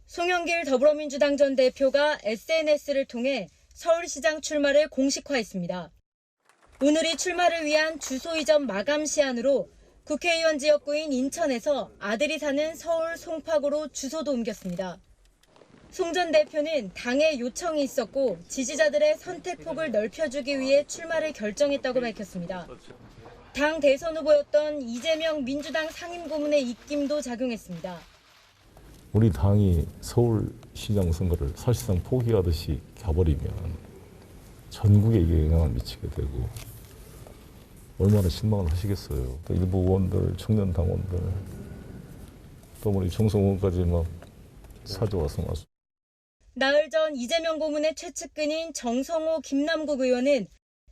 송영길 더불어민주당 전 대표가 SNS를 통해 서울시장 출마를 공식화했습니다. 오늘이 출마를 위한 주소 이전 마감 시한으로 국회의원 지역구인 인천에서 아들이 사는 서울 송파구로 주소도 옮겼습니다. 송 전 대표는 당의 요청이 있었고 지지자들의 선택폭을 넓혀주기 위해 출마를 결정했다고 밝혔습니다. 당 대선 후보였던 이재명 민주당 상임고문의 입김도 작용했습니다. 우리 당이 서울시장 선거를 사실상 포기하듯이 가버리면 전국에 이게 영향을 미치게 되고 얼마나 실망을 하시겠어요. 또 일부 의원들, 청년 당원들, 또 우리 정성 의원까지 막 찾아와서 나흘 전 이재명 고문의 최측근인 정성호 김남국 의원은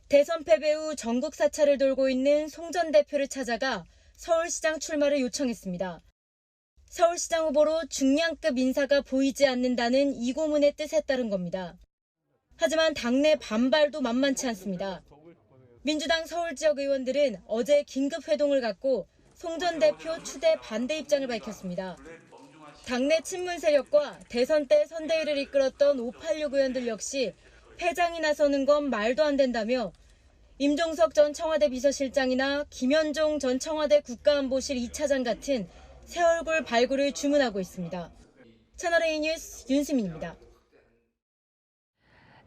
대선 패배 후 전국 사찰을 돌고 있는 송 전 대표를 찾아가 서울시장 출마를 요청했습니다. 서울시장 후보로 중량급 인사가 보이지 않는다는 이 고문의 뜻에 따른 겁니다. 하지만 당내 반발도 만만치 않습니다. 민주당 서울 지역 의원들은 어제 긴급 회동을 갖고 송 전 대표 추대 반대 입장을 밝혔습니다. 당내 친문 세력과 대선 때 선대위를 이끌었던 586 의원들 역시 패장이 나서는 건 말도 안 된다며 임종석 전 청와대 비서실장이나 김현종 전 청와대 국가안보실 2차장 같은 새 얼굴 발굴을 주문하고 있습니다. 채널A 뉴스 윤수민입니다.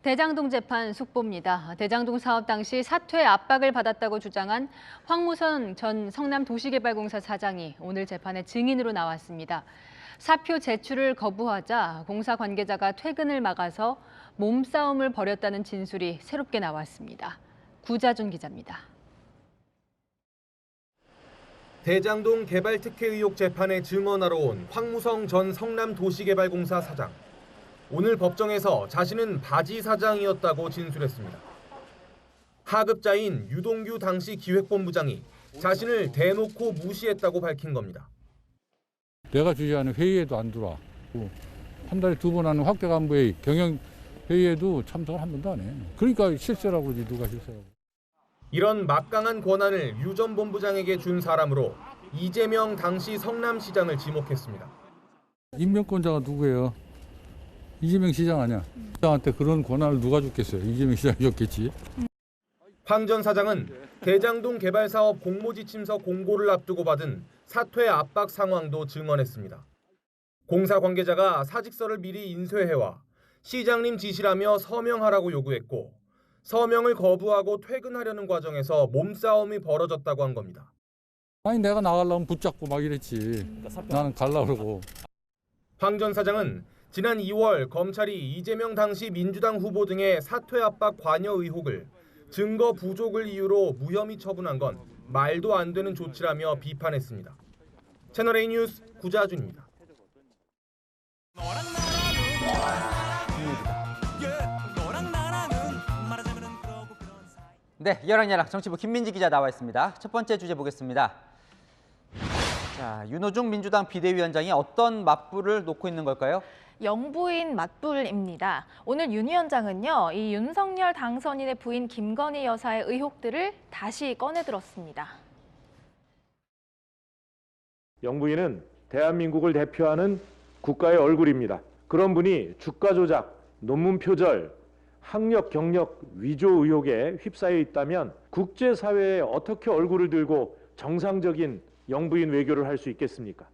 대장동 재판 속보입니다. 대장동 사업 당시 사퇴 압박을 받았다고 주장한 황무선 전 성남도시개발공사 사장이 오늘 재판에 증인으로 나왔습니다. 사표 제출을 거부하자 공사 관계자가 퇴근을 막아서 몸싸움을 벌였다는 진술이 새롭게 나왔습니다. 구자준 기자입니다. 대장동 개발 특혜 의혹 재판에 증언하러 온 황무성 전 성남도시개발공사 사장. 오늘 법정에서 자신은 바지 사장이었다고 진술했습니다. 하급자인 유동규 당시 기획본부장이 자신을 대놓고 무시했다고 밝힌 겁니다. 내가 주재하는 회의에도 안 들어와. 한 달에 2번 하는 확대간부회의, 경영회의에도 참석을 한 번도 안 해. 그러니까 실세라고 그러지, 누가 실세라고. 이런 막강한 권한을 유 전 본부장에게 준 사람으로 이재명 당시 성남시장을 지목했습니다. 임명권자가 누구예요? 이재명 시장 아니야. 시장한테 그런 권한을 누가 줬겠어요? 이재명 시장이었겠지. 황 전 사장은 대장동 개발 사업 공모지침서 공고를 앞두고 받은 사퇴 압박 상황도 증언했습니다. 공사 관계자가 사직서를 미리 인쇄해와 시장님 지시라며 서명하라고 요구했고 서명을 거부하고 퇴근하려는 과정에서 몸싸움이 벌어졌다고 한 겁니다. 아니 내가 나가려면 붙잡고 막 이랬지. 나는 갈라 그러고. 황 전 사장은 지난 2월 검찰이 이재명 당시 민주당 후보 등의 사퇴 압박 관여 의혹을 증거 부족을 이유로 무혐의 처분한 건 말도 안 되는 조치라며 비판했습니다. 채널A 뉴스 구자준입니다. 네, 여랑야랑 정치부 김민지 기자 나와 있습니다. 첫 번째 주제 보겠습니다. 자, 윤호중 민주당 비대위원장이 어떤 맞불을 놓고 있는 걸까요? 영부인 맞불입니다. 오늘 윤 위원장은요, 이 윤석열 당선인의 부인 김건희 여사의 의혹들을 다시 꺼내들었습니다. 영부인은 대한민국을 대표하는 국가의 얼굴입니다. 그런 분이 주가 조작, 논문 표절, 학력, 경력 위조 의혹에 휩싸여 있다면 국제사회에 어떻게 얼굴을 들고 정상적인 영부인 외교를 할 수 있겠습니까?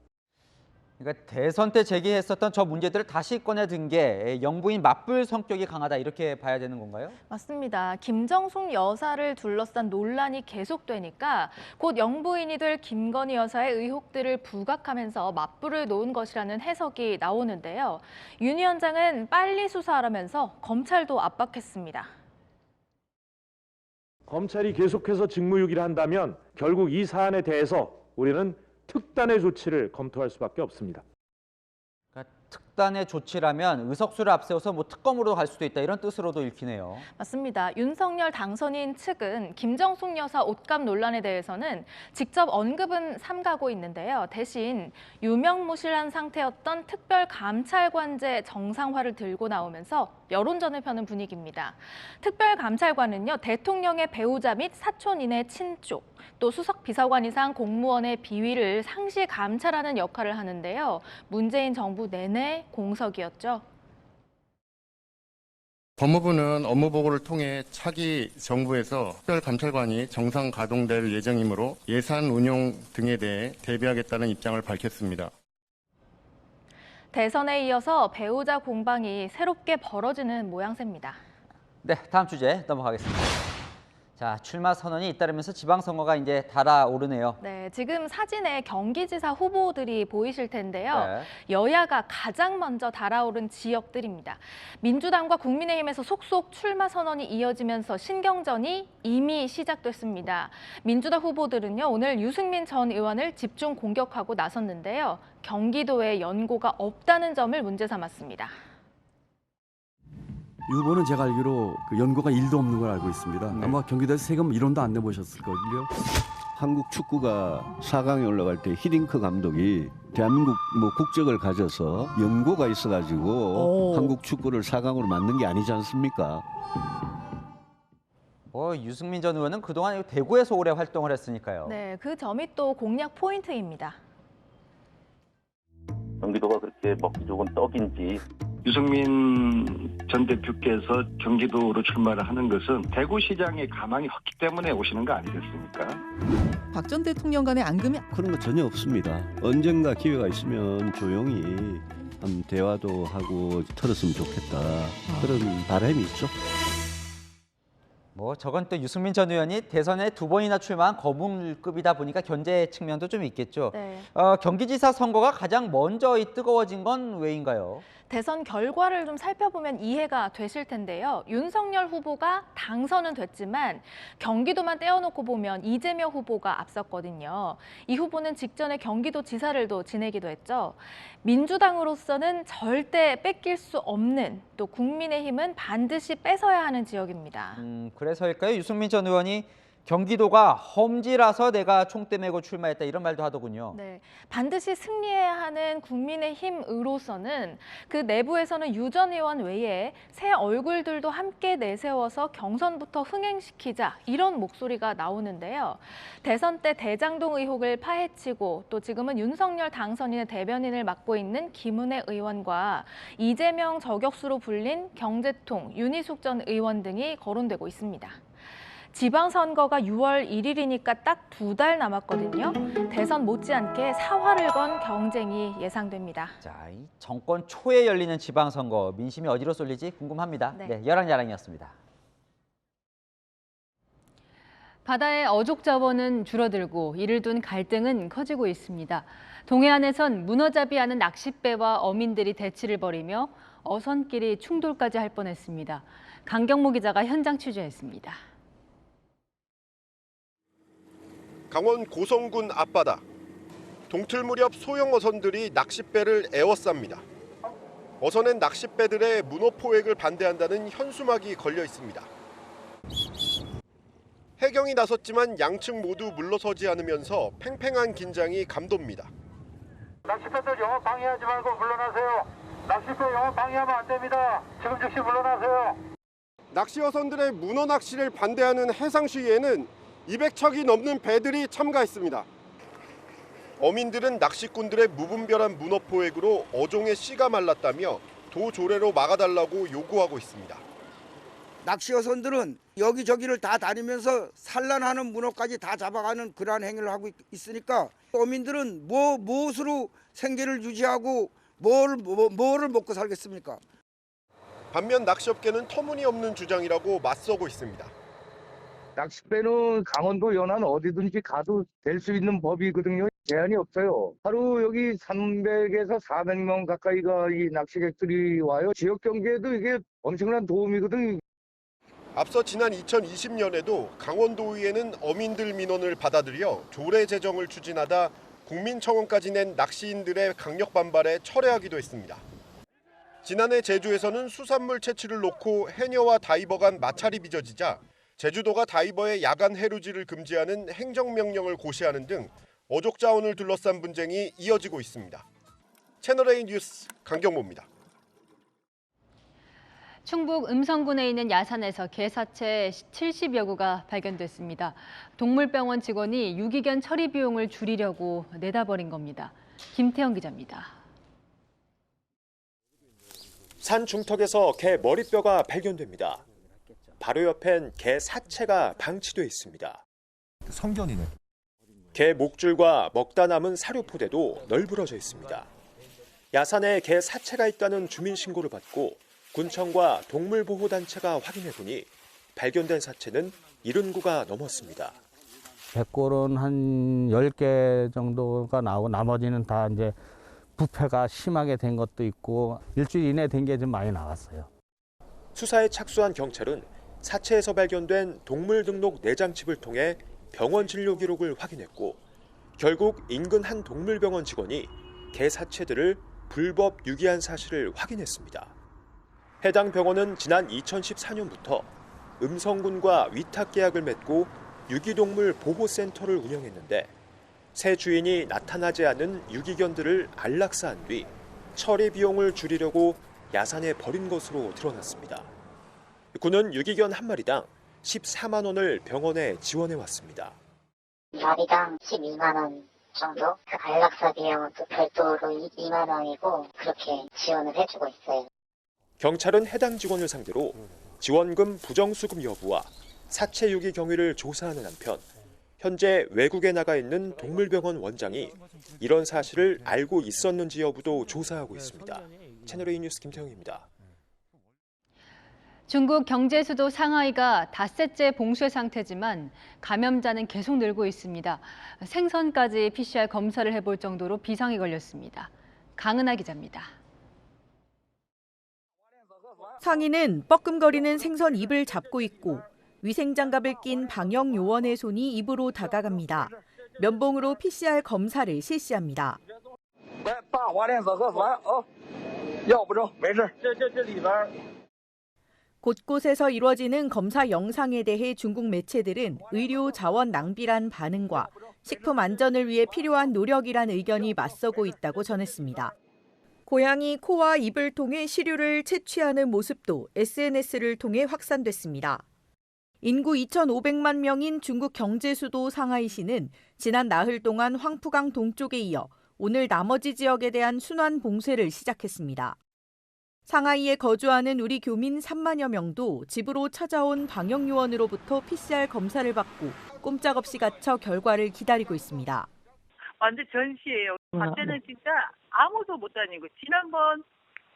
그러니까 대선 때 제기했었던 저 문제들을 다시 꺼내든 게 영부인 맞불 성격이 강하다 이렇게 봐야 되는 건가요? 맞습니다. 김정숙 여사를 둘러싼 논란이 계속되니까 곧 영부인이 될 김건희 여사의 의혹들을 부각하면서 맞불을 놓은 것이라는 해석이 나오는데요. 윤 위원장은 빨리 수사하라면서 검찰도 압박했습니다. 검찰이 계속해서 직무유기를 한다면 결국 이 사안에 대해서 우리는 특단의 조치를 검토할 수밖에 없습니다. 그러니까 특단의 조치라면 의석수를 앞세워서 특검으로 갈 수도 있다 이런 뜻으로도 읽히네요. 맞습니다. 윤석열 당선인 측은 김정숙 여사 옷값 논란에 대해서는 직접 언급은 삼가고 있는데요. 대신 유명무실한 상태였던 특별감찰관제 정상화를 들고 나오면서 여론전을 펴는 분위기입니다. 특별감찰관은요, 대통령의 배우자 및 사촌인의 친족, 또 수석 비서관 이상 공무원의 비위를 상시 감찰하는 역할을 하는데요. 문재인 정부 내내 공석이었죠. 법무부는 업무보고를 통해 차기 정부에서 특별감찰관이 정상 가동될 예정이므로 예산 운용 등에 대해 대비하겠다는 입장을 밝혔습니다. 대선에 이어서 배우자 공방이 새롭게 벌어지는 모양새입니다. 네, 다음 주제 넘어가겠습니다. 자, 출마 선언이 잇따르면서 지방선거가 이제 달아오르네요. 네, 지금 사진에 경기지사 후보들이 보이실 텐데요. 네. 여야가 가장 먼저 달아오른 지역들입니다. 민주당과 국민의힘에서 속속 출마 선언이 이어지면서 신경전이 이미 시작됐습니다. 민주당 후보들은요, 오늘 유승민 전 의원을 집중 공격하고 나섰는데요. 경기도에 연고가 없다는 점을 문제 삼았습니다. 이 후보는 제가 알기로 연고가 1도 없는 걸 알고 있습니다. 아마 경기도에서 세금 1원도 안 내보셨을 거예요. 한국 축구가 4강에 올라갈 때 히딩크 감독이 대한민국 국적을 가져서 연고가 있어가지고 한국 축구를 4강으로 만든 게 아니지 않습니까? 유승민 전 의원은 그동안 대구에서 오래 활동을 했으니까요. 네, 그 점이 또 공략 포인트입니다. 경기도가 그렇게 먹기 좋은 떡인지. 유승민 전 대표께서 경기도로 출마를 하는 것은 대구시장의 가망이 컸기 때문에 오시는 거 아니겠습니까? 박 전 대통령 간의 앙금이 그런 거 전혀 없습니다. 언젠가 기회가 있으면 조용히 한번 대화도 하고 털었으면 좋겠다. 그런 바람이 있죠. 뭐 저건 또 유승민 전 의원이 대선에 2번이나 출마한 거물급이다 보니까 견제 측면도 좀 있겠죠. 네. 경기지사 선거가 가장 먼저 뜨거워진 건 왜인가요? 대선 결과를 좀 살펴보면 이해가 되실 텐데요. 윤석열 후보가 당선은 됐지만 경기도만 떼어놓고 보면 이재명 후보가 앞섰거든요. 이 후보는 직전에 경기도지사를 지내기도 했죠. 민주당으로서는 절대 뺏길 수 없는, 또 국민의힘은 반드시 뺏어야 하는 지역입니다. 그래서일까요? 유승민 전 의원이 경기도가 험지라서 내가 총대 메고 출마했다 이런 말도 하더군요. 네, 반드시 승리해야 하는 국민의힘으로서는 그 내부에서는 유 전 의원 외에 새 얼굴들도 함께 내세워서 경선부터 흥행시키자 이런 목소리가 나오는데요. 대선 때 대장동 의혹을 파헤치고 또 지금은 윤석열 당선인의 대변인을 맡고 있는 김은혜 의원과 이재명 저격수로 불린 경제통 윤희숙 전 의원 등이 거론되고 있습니다. 지방선거가 6월 1일이니까 딱 2달 남았거든요. 대선 못지않게 사활을 건 경쟁이 예상됩니다. 자, 이 정권 초에 열리는 지방선거, 민심이 어디로 쏠릴지 궁금합니다. 네, 열랑야랑이었습니다. 바다의 어족 자원은 줄어들고 이를 둔 갈등은 커지고 있습니다. 동해안에선 문어잡이하는 낚싯배와 어민들이 대치를 벌이며 어선끼리 충돌까지 할 뻔했습니다. 강경모 기자가 현장 취재했습니다. 강원 고성군 앞바다. 동틀 무렵 소형 어선들이 낚싯배를 에워쌉니다. 어선엔 낚싯배들의 문어 포획을 반대한다는 현수막이 걸려 있습니다. 해경이 나섰지만 양측 모두 물러서지 않으면서 팽팽한 긴장이 감돕니다. 낚싯배들 영업 방해하지 말고 물러나세요. 낚싯배 영업 방해하면 안 됩니다. 지금 즉시 물러나세요. 낚시 어선들의 문어 낚시를 반대하는 해상 시위에는 200척이 넘는 배들이 참가했습니다. 어민들은 낚시꾼들의 무분별한 문어 포획으로 어종의 씨가 말랐다며 도조례로 막아달라고 요구하고 있습니다. 낚시 어선들은 여기저기를 다 다니면서 산란하는 문어까지 다 잡아가는 그러한 행위를 하고 있으니까 어민들은 무엇으로 생계를 유지하고 뭐를 먹고 살겠습니까? 반면 낚시업계는 터무니없는 주장이라고 맞서고 있습니다. 낚싯배는 강원도 연안 어디든지 가도 될 수 있는 법이거든요. 제한이 없어요. 하루 여기 300에서 400명 가까이가 이 낚시객들이 와요. 지역 경제에도 이게 엄청난 도움이거든요. 앞서 지난 2020년에도 강원도의회는 어민들 민원을 받아들여 조례 제정을 추진하다 국민청원까지 낸 낚시인들의 강력 반발에 철회하기도 했습니다. 지난해 제주에서는 수산물 채취를 놓고 해녀와 다이버 간 마찰이 빚어지자 제주도가 다이버의 야간 해루질을 금지하는 행정명령을 고시하는 등 어족 자원을 둘러싼 분쟁이 이어지고 있습니다. 채널A 뉴스 강경모입니다. 충북 음성군에 있는 야산에서 개사체 70여 구가 발견됐습니다. 동물병원 직원이 유기견 처리 비용을 줄이려고 내다 버린 겁니다. 김태형 기자입니다. 산 중턱에서 개 머리뼈가 발견됩니다. 바로 옆엔 개 사체가 방치돼 있습니다. 성견이네. 개 목줄과 먹다 남은 사료 포대도 널브러져 있습니다. 야산에 개 사체가 있다는 주민 신고를 받고 군청과 동물보호단체가 확인해보니 발견된 사체는 70구가 넘었습니다. 백골은 한 10개 정도가 나오고 나머지는 다 이제 부패가 심하게 된 것도 있고 일주일 이내 된 게 좀 많이 나왔어요. 수사에 착수한 경찰은 사체에서 발견된 동물 등록 내장칩을 통해 병원 진료 기록을 확인했고 결국 인근 한 동물병원 직원이 개 사체들을 불법 유기한 사실을 확인했습니다. 해당 병원은 지난 2014년부터 음성군과 위탁 계약을 맺고 유기동물 보호센터를 운영했는데 새 주인이 나타나지 않은 유기견들을 안락사한 뒤 처리 비용을 줄이려고 야산에 버린 것으로 드러났습니다. 군은 유기견 한 마리당 14만 원을 병원에 지원해 왔습니다. 마리당 12만 원 정도? 그 안락사 비용은 또 별도로 2만 원이고 그렇게 지원을 해주고 있어요. 경찰은 해당 직원을 상대로 지원금 부정수급 여부와 사체 유기 경위를 조사하는 한편 현재 외국에 나가 있는 동물병원 원장이 이런 사실을 알고 있었는지 여부도 조사하고 있습니다. 채널A 뉴스 김태형입니다. 중국 경제 수도 상하이가 닷새째 봉쇄 상태지만 감염자는 계속 늘고 있습니다. 생선까지 PCR 검사를 해볼 정도로 비상이 걸렸습니다. 강은하 기자입니다. 상인은 뻐끔거리는 생선 입을 잡고 있고 위생장갑을 낀 방역 요원의 손이 입으로 다가갑니다. 면봉으로 PCR 검사를 실시합니다. 곳곳에서 이루어지는 검사 영상에 대해 중국 매체들은 의료 자원 낭비란 반응과 식품 안전을 위해 필요한 노력이란 의견이 맞서고 있다고 전했습니다. 고양이 코와 입을 통해 시료를 채취하는 모습도 SNS를 통해 확산됐습니다. 인구 2,500만 명인 중국 경제 수도 상하이시는 지난 나흘 동안 황푸강 동쪽에 이어 오늘 나머지 지역에 대한 순환 봉쇄를 시작했습니다. 상하이에 거주하는 우리 교민 3만여 명도 집으로 찾아온 방역요원으로부터 PCR 검사를 받고 꼼짝없이 갇혀 결과를 기다리고 있습니다. 완전 전시예요. 그때는 진짜 아무도 못 다니고 지난번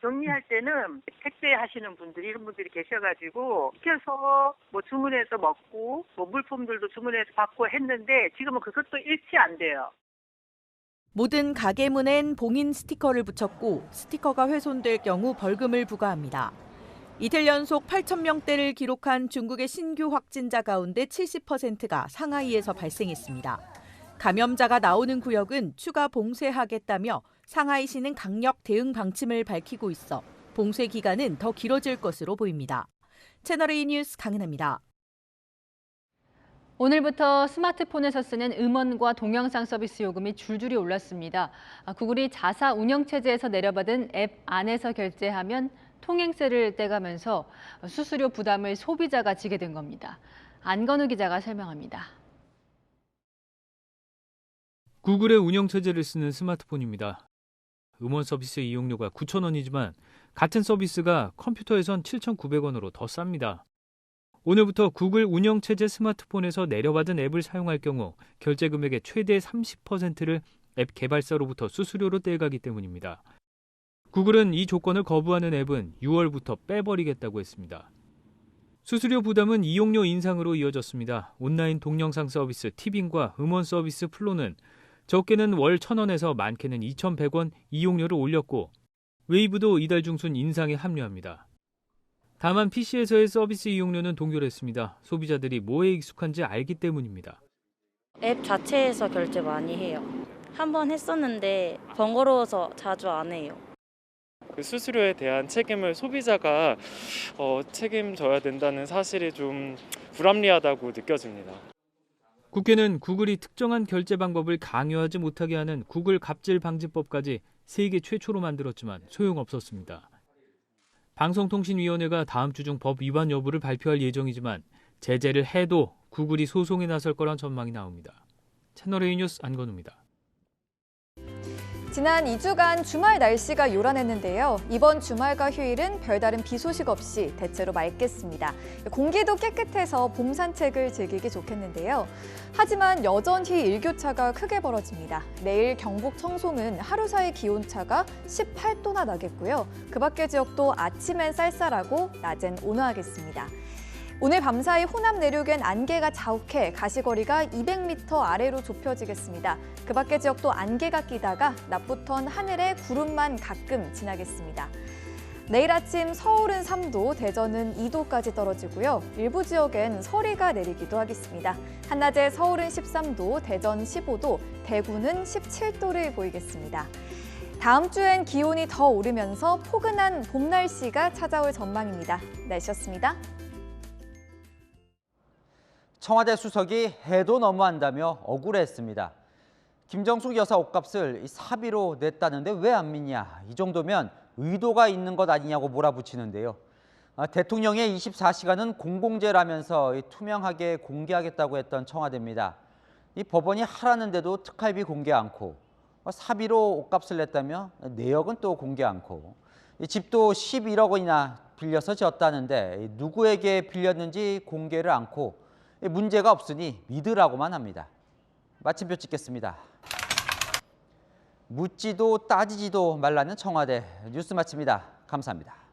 격리할 때는 택배 하시는 분들이 이런 분들이 계셔가지고 시켜서 뭐 주문해서 먹고 뭐 물품들도 주문해서 받고 했는데 지금은 그것도 일치 안 돼요. 모든 가게 문엔 봉인 스티커를 붙였고 스티커가 훼손될 경우 벌금을 부과합니다. 이틀 연속 8,000명대를 기록한 중국의 신규 확진자 가운데 70%가 상하이에서 발생했습니다. 감염자가 나오는 구역은 추가 봉쇄하겠다며 상하이시는 강력 대응 방침을 밝히고 있어 봉쇄 기간은 더 길어질 것으로 보입니다. 채널A 뉴스 강은하입니다. 오늘부터 스마트폰에서 쓰는 음원과 동영상 서비스 요금이 줄줄이 올랐습니다. 구글이 자사 운영체제에서 내려받은 앱 안에서 결제하면 통행세를 떼가면서 수수료 부담을 소비자가 지게 된 겁니다. 안건우 기자가 설명합니다. 구글의 운영체제를 쓰는 스마트폰입니다. 음원 서비스 이용료가 9,000원이지만 같은 서비스가 컴퓨터에선 7,900원으로 더 쌉니다. 오늘부터 구글 운영체제 스마트폰에서 내려받은 앱을 사용할 경우 결제 금액의 최대 30%를 앱 개발사로부터 수수료로 떼가기 때문입니다. 구글은 이 조건을 거부하는 앱은 6월부터 빼버리겠다고 했습니다. 수수료 부담은 이용료 인상으로 이어졌습니다. 온라인 동영상 서비스 티빙과 음원 서비스 플로는 적게는 월 1,000원에서 많게는 2,100원 이용료를 올렸고 웨이브도 이달 중순 인상에 합류합니다. 다만 PC에서의 서비스 이용료는 동결했습니다. 소비자들이 뭐에 익숙한지 알기 때문입니다. 앱 자체에서 결제 많이 해요. 한번 했었는데 번거로워서 자주 안 해요. 그 수수료에 대한 책임을 소비자가 책임져야 된다는 사실이 좀 불합리하다고 느껴집니다. 국회는 구글이 특정한 결제 방법을 강요하지 못하게 하는 구글 갑질 방지법까지 세계 최초로 만들었지만 소용없었습니다. 방송통신위원회가 다음 주 중 법 위반 여부를 발표할 예정이지만 제재를 해도 구글이 소송에 나설 거란 전망이 나옵니다. 채널A 뉴스 안건우입니다. 지난 2주간 주말 날씨가 요란했는데요. 이번 주말과 휴일은 별다른 비 소식 없이 대체로 맑겠습니다. 공기도 깨끗해서 봄 산책을 즐기기 좋겠는데요. 하지만 여전히 일교차가 크게 벌어집니다. 내일 경북 청송은 하루 사이 기온차가 18도나 나겠고요. 그 밖의 지역도 아침엔 쌀쌀하고 낮엔 온화하겠습니다. 오늘 밤사이 호남 내륙엔 안개가 자욱해 가시거리가 200m 아래로 좁혀지겠습니다. 그 밖의 지역도 안개가 끼다가 낮부턴 하늘에 구름만 가끔 지나겠습니다. 내일 아침 서울은 3도, 대전은 2도까지 떨어지고요. 일부 지역엔 서리가 내리기도 하겠습니다. 한낮에 서울은 13도, 대전 15도, 대구는 17도를 보이겠습니다. 다음 주엔 기온이 더 오르면서 포근한 봄 날씨가 찾아올 전망입니다. 날씨였습니다. 청와대 수석이 해도 너무한다며 억울해했습니다. 김정숙 여사 옷값을 사비로 냈다는데 왜 안 믿냐? 이 정도면 의도가 있는 것 아니냐고 몰아붙이는데요. 대통령의 24시간은 공공재라면서 투명하게 공개하겠다고 했던 청와대입니다. 이 법원이 하라는데도 특활비 공개 않고 사비로 옷값을 냈다며 내역은 또 공개 않고 이 집도 11억 원이나 빌려서 지었다는데 누구에게 빌렸는지 공개를 않고 문제가 없으니 믿으라고만 합니다. 마침표 찍겠습니다. 묻지도 따지지도 말라는 청와대. 뉴스 마칩니다. 감사합니다.